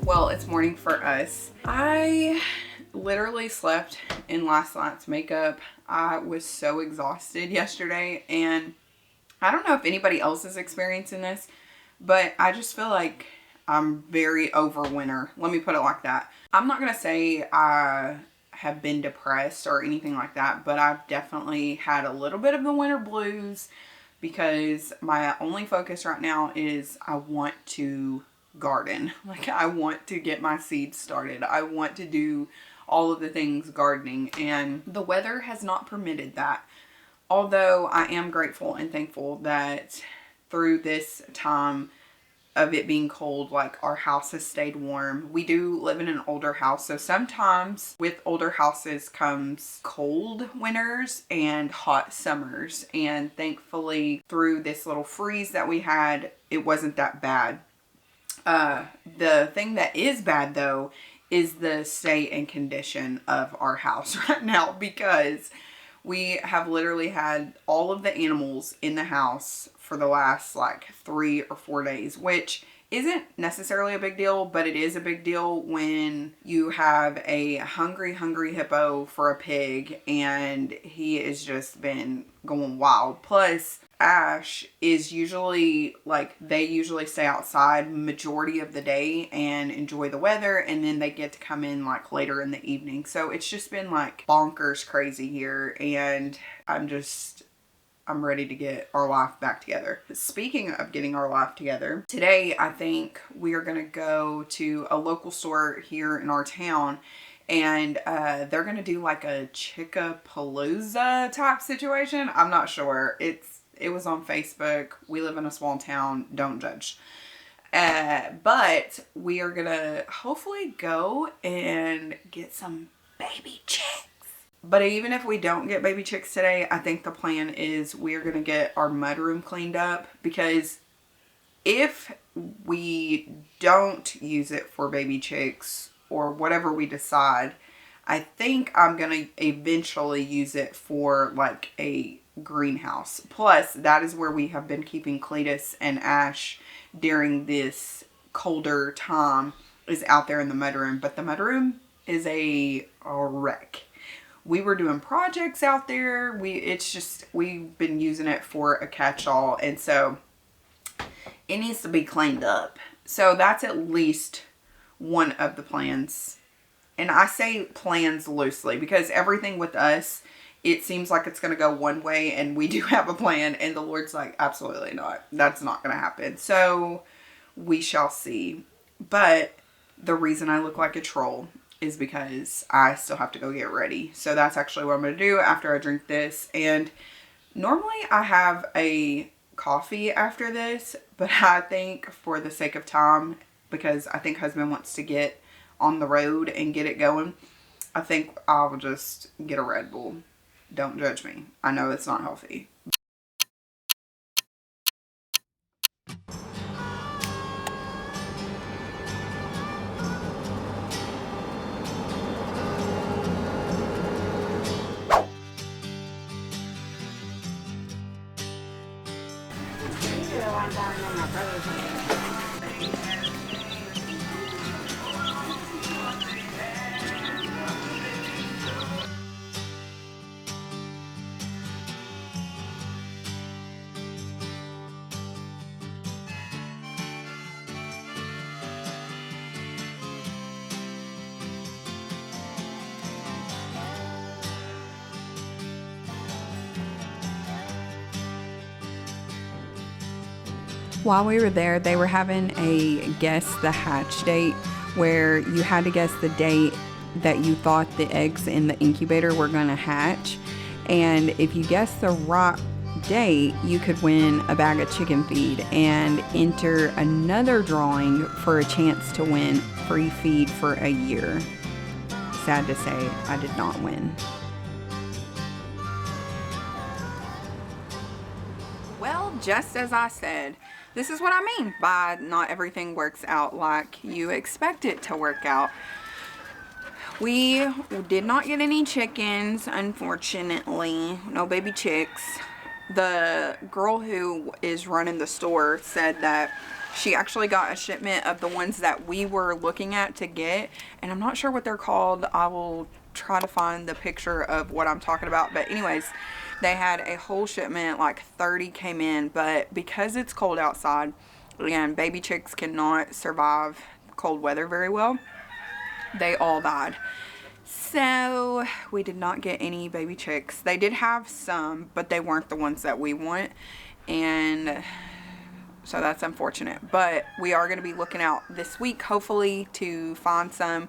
Well, it's morning for us. I literally slept in last night's makeup. I was so exhausted yesterday, and I don't know if anybody else is experiencing this, but I just feel like I'm very over winter. Let me put it like that. I'm not gonna say I have been depressed or anything like that, but I've definitely had a little bit of the winter blues because my only focus right now is I want to garden. Like, I want to get my seeds started. I want to do all of the things gardening, and the weather has not permitted that. Although I am grateful and thankful that through this time of it being cold, like, our house has stayed warm. We do live in an older house, so sometimes with older houses comes cold winters and hot summers, and thankfully through this little freeze that we had, it wasn't that bad. The thing that is bad though is the state and condition of our house right now, because we have literally had all of the animals in the house for the last like 3 or 4 days, which isn't necessarily a big deal, but it is a big deal when you have a hungry hippo for a pig and he has just been going wild. Plus, Ash is usually like, they usually stay outside majority of the day and enjoy the weather, and then they get to come in like later in the evening. So it's just been like bonkers crazy here, and I'm ready to get our life back together. Speaking of getting our life together, today I think we are going to go to a local store here in our town, and they're going to do like a Chickapalooza type situation. I'm not sure. It was on Facebook. We live in a small town. Don't judge. But we are going to hopefully go and get some baby chicks. But even if we don't get baby chicks today, I think the plan is we're going to get our mudroom cleaned up, because if we don't use it for baby chicks or whatever we decide, I think I'm going to eventually use it for like a greenhouse. Plus, that is where we have been keeping Cletus and Ash during this colder time, is out there in the mudroom. But the mudroom is a wreck. We were doing projects out there. We've been using it for a catch-all, and so it needs to be cleaned up. So that's at least one of the plans. And I say plans loosely because everything with us, it seems like it's going to go one way, and we do have a plan, and the Lord's like, absolutely not. That's not going to happen. So we shall see. But the reason I look like a troll is because I still have to go get ready. So that's actually what I'm going to do after I drink this. And normally I have a coffee after this, but I think for the sake of time, because I think husband wants to get on the road and get it going, I think I'll just get a Red Bull. Don't judge me. I know it's not healthy. While we were there, they were having a guess the hatch date, where you had to guess the date that you thought the eggs in the incubator were going to hatch. And if you guessed the right date, you could win a bag of chicken feed and enter another drawing for a chance to win free feed for a year. Sad to say, I did not win. Well, just as I said, this is what I mean by not everything works out like you expect it to work out. We did not get any chickens, unfortunately. No baby chicks. The girl who is running the store said that she actually got a shipment of the ones that we were looking at to get, and I'm not sure what they're called. I will try to find the picture of what I'm talking about. But anyways, they had a whole shipment, like 30 came in, but because it's cold outside and baby chicks cannot survive cold weather very well, they all died. So we did not get any baby chicks. They did have some, but they weren't the ones that we want, and so that's unfortunate. But we are going to be looking out this week, hopefully, to find some.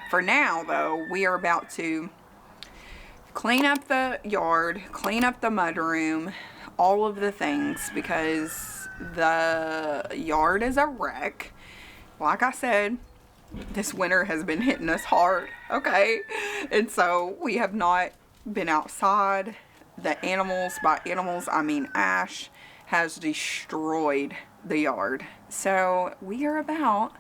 For now, though, we are about to clean up the yard, clean up the mudroom, all of the things, because the yard is a wreck. Like I said, this winter has been hitting us hard, okay? And so we have not been outside. The animals, by animals I mean Ash, has destroyed the yard. So we are about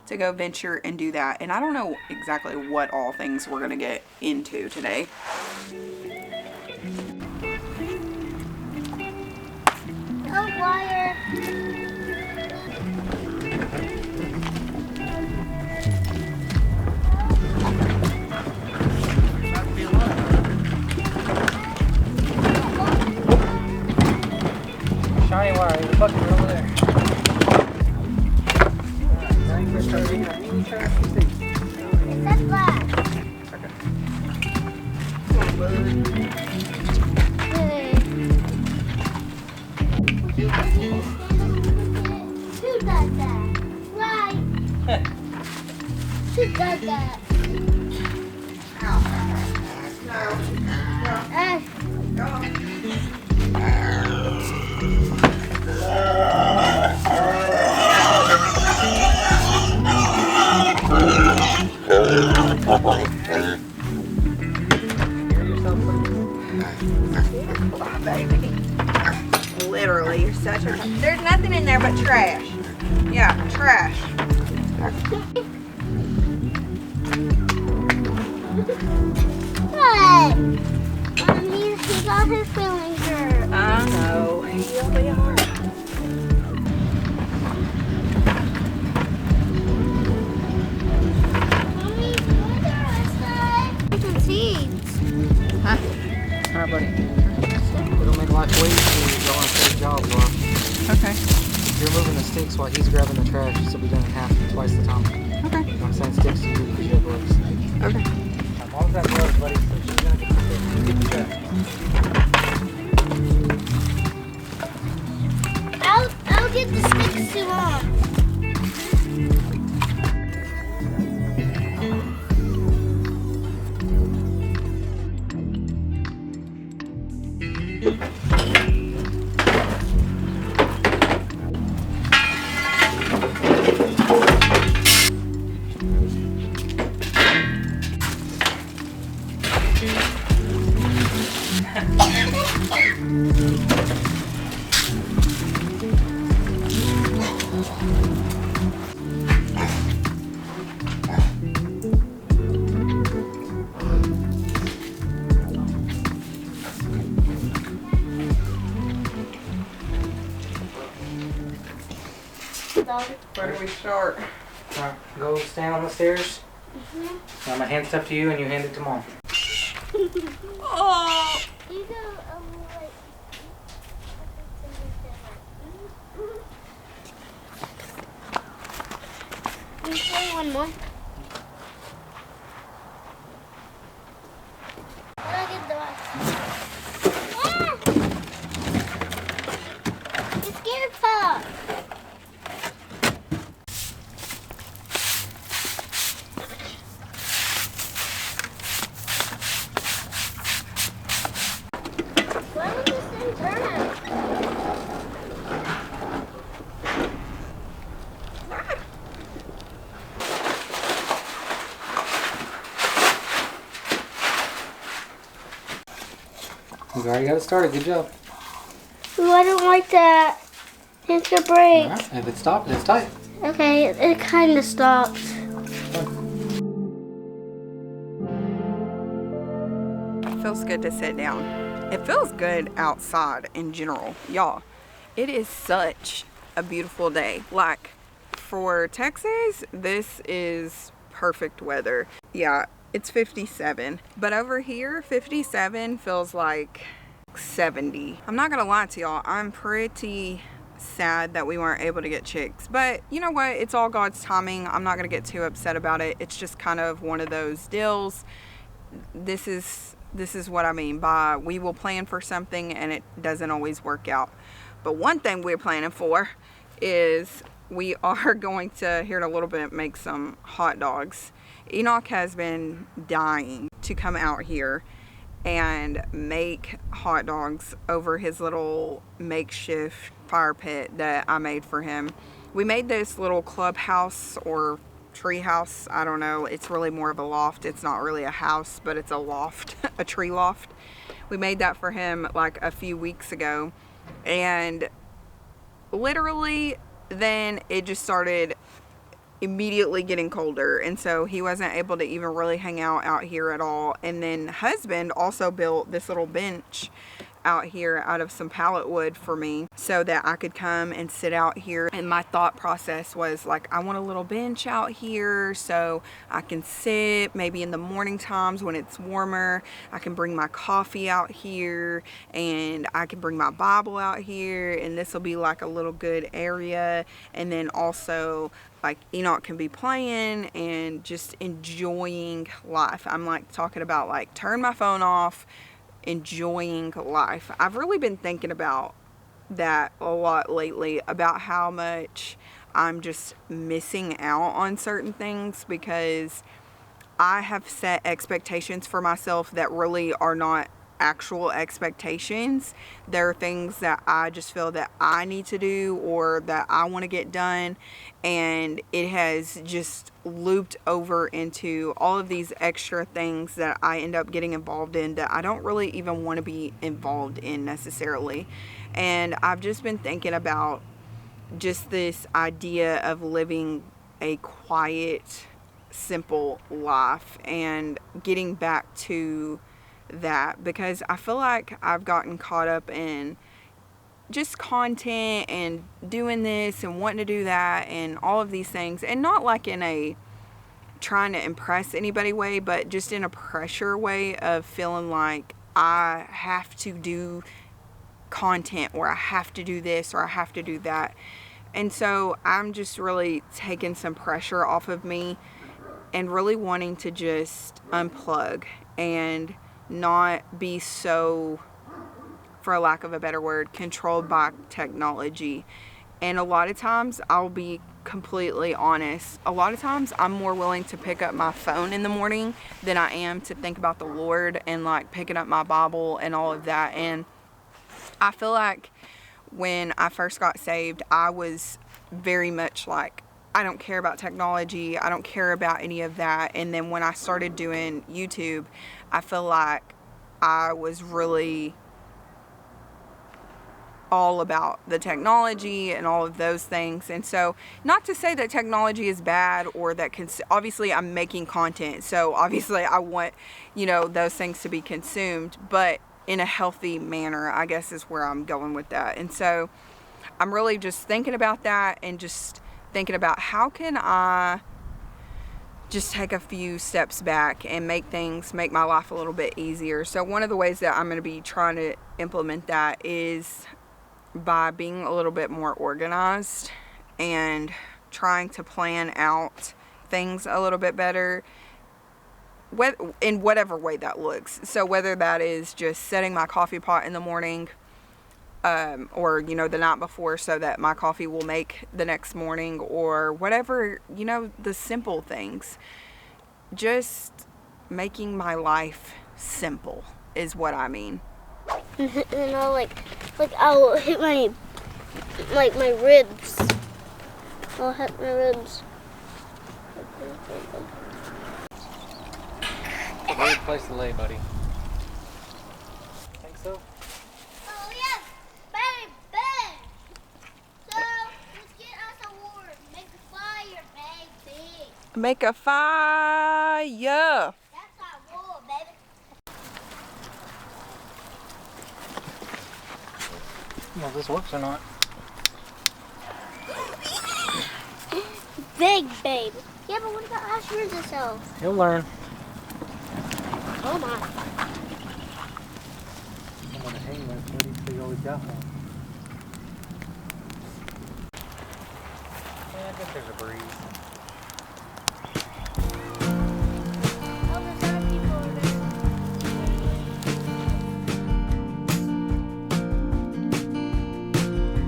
to go venture and do that. And I don't know exactly what all things we're gonna get into today. Oh, wire. Shiny wire, the bucket over there. It says black. Hey. Who does that? Right. Who does that? Literally, you're such a... There's nothing in there but trash. Yeah, trash. What? He got his feelings hurt. I know. You really are. Mommy, what's outside? Some seeds. Huh? Alright, buddy. It'll make life way easier if y'all want to trade jobs, Laura. Okay. You're moving the sticks while he's grabbing the trash. This will be done in half, twice the time. Okay. I'm saying sticks to you because you have gloves. Okay. Mom's got gloves, buddy, so she's gonna get the sticks. Get the trash. I'll get the sticks you want. Where do we start? Alright, go stand on the stairs. I'm gonna hand stuff to you and you hand it to Mom. Oh! You go, like... You say one more. When I get the box. Ah! It's scary. Grandpa. Why would this thing turn? You've already got it started. Good job. Ooh, I don't like that. It's gonna break. Alright, if it stopped, it's tight. Okay, it kind of stopped. It feels good to sit down. It feels good outside in general. Y'all, it is such a beautiful day. Like, for Texas, this is perfect weather. Yeah, it's 57. But over here, 57 feels like 70. I'm not gonna lie to y'all, I'm pretty sad that we weren't able to get chicks. But you know what? It's all God's timing. I'm not gonna get too upset about it. It's just kind of one of those deals. This is what I mean by we will plan for something and it doesn't always work out. But one thing we're planning for is we are going to, here in a little bit, make some hot dogs. Enoch has been dying to come out here and make hot dogs over his little makeshift fire pit that I made for him. We made this little clubhouse or tree house. I don't know. It's really more of a loft. It's not really a house, but it's a loft, a tree loft. We made that for him like a few weeks ago. And literally then it just started immediately getting colder, and so he wasn't able to even really hang out here at all. And then husband also built this little bench out here out of some pallet wood for me so that I could come and sit out here. And my thought process was like, I want a little bench out here so I can sit maybe in the morning times when it's warmer. I can bring my coffee out here and I can bring my Bible out here, and this will be like a little good area. And then also like Enoch can be playing and just enjoying life. I'm like talking about like turn my phone off, enjoying life. I've really been thinking about that a lot lately, about how much I'm just missing out on certain things because I have set expectations for myself that really are not actual expectations. There are things that I just feel that I need to do or that I want to get done, and it has just looped over into all of these extra things that I end up getting involved in that I don't really even want to be involved in necessarily. And I've just been thinking about just this idea of living a quiet, simple life and getting back to that, because I feel like I've gotten caught up in just content and doing this and wanting to do that and all of these things, and not like in a trying to impress anybody way, but just in a pressure way of feeling like I have to do content or I have to do this or I have to do that. And so I'm just really taking some pressure off of me and really wanting to just unplug and not be so, for lack of a better word, controlled by technology. And a lot of times, I'll be completely honest, a lot of times I'm more willing to pick up my phone in the morning than I am to think about the Lord and like picking up my Bible and all of that. And I feel like when I first got saved, I was very much like, I don't care about technology. I don't care about any of that. And then when I started doing YouTube, I feel like I was really all about the technology and all of those things. And so, not to say that technology is bad or that obviously I'm making content, so obviously I want, you know, those things to be consumed, but in a healthy manner, I guess is where I'm going with that. And so I'm really just thinking about that and just thinking about how can I just take a few steps back and make my life a little bit easier. So one of the ways that I'm going to be trying to implement that is by being a little bit more organized and trying to plan out things a little bit better in whatever way that looks. So whether that is just setting my coffee pot in the morning, or, you know, the night before so that my coffee will make the next morning, or whatever, you know, the simple things. Just making my life simple is what I mean. You know, like I'll hit my ribs. I'll hit my ribs. Great place to lay, buddy. Think so? Oh yes, baby. So let's get us a wood. Make a fire, baby. Make a fire. That's our wood, baby. Well, if this works or not. Big baby. Yeah, but what about Asher's himself? He'll learn. Oh my. I'm gonna hang that, buddy, so you always got one. Yeah, I guess there's a breeze. Oh, there's other people over there.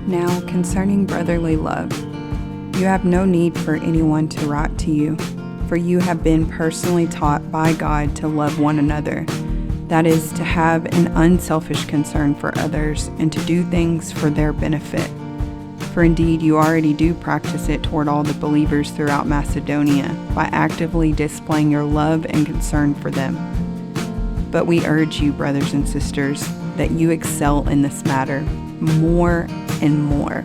Now, concerning brotherly love, you have no need for anyone to write to you, for you have been personally taught by God to love one another. That is, to have an unselfish concern for others and to do things for their benefit. For indeed, you already do practice it toward all the believers throughout Macedonia by actively displaying your love and concern for them. But we urge you, brothers and sisters, that you excel in this matter more and more,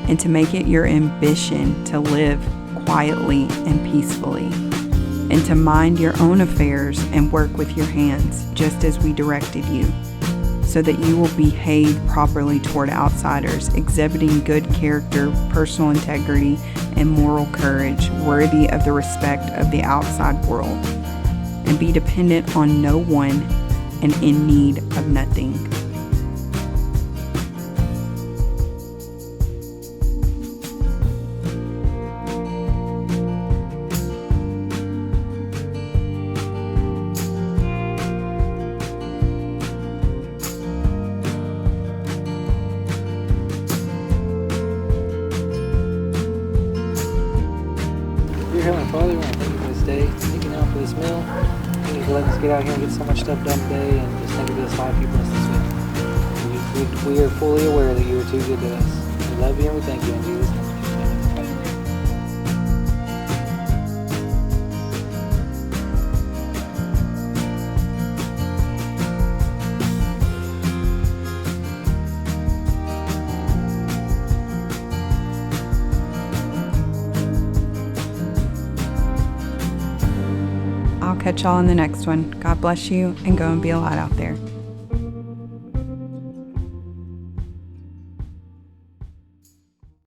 and to make it your ambition to live quietly and peacefully, and to mind your own affairs and work with your hands, just as we directed you, so that you will behave properly toward outsiders, exhibiting good character, personal integrity, and moral courage worthy of the respect of the outside world, and be dependent on no one and in need of nothing. Dear Heavenly Father, we want to thank you for this day. Thank you now for this meal. Thank you for letting us get out here and get so much stuff done today, and just thank you for this life you blessed us with. We are fully aware that you are too good to us. We love you and we thank you in Jesus' name. I'll catch y'all in the next one. God bless you, and go and be a light out there.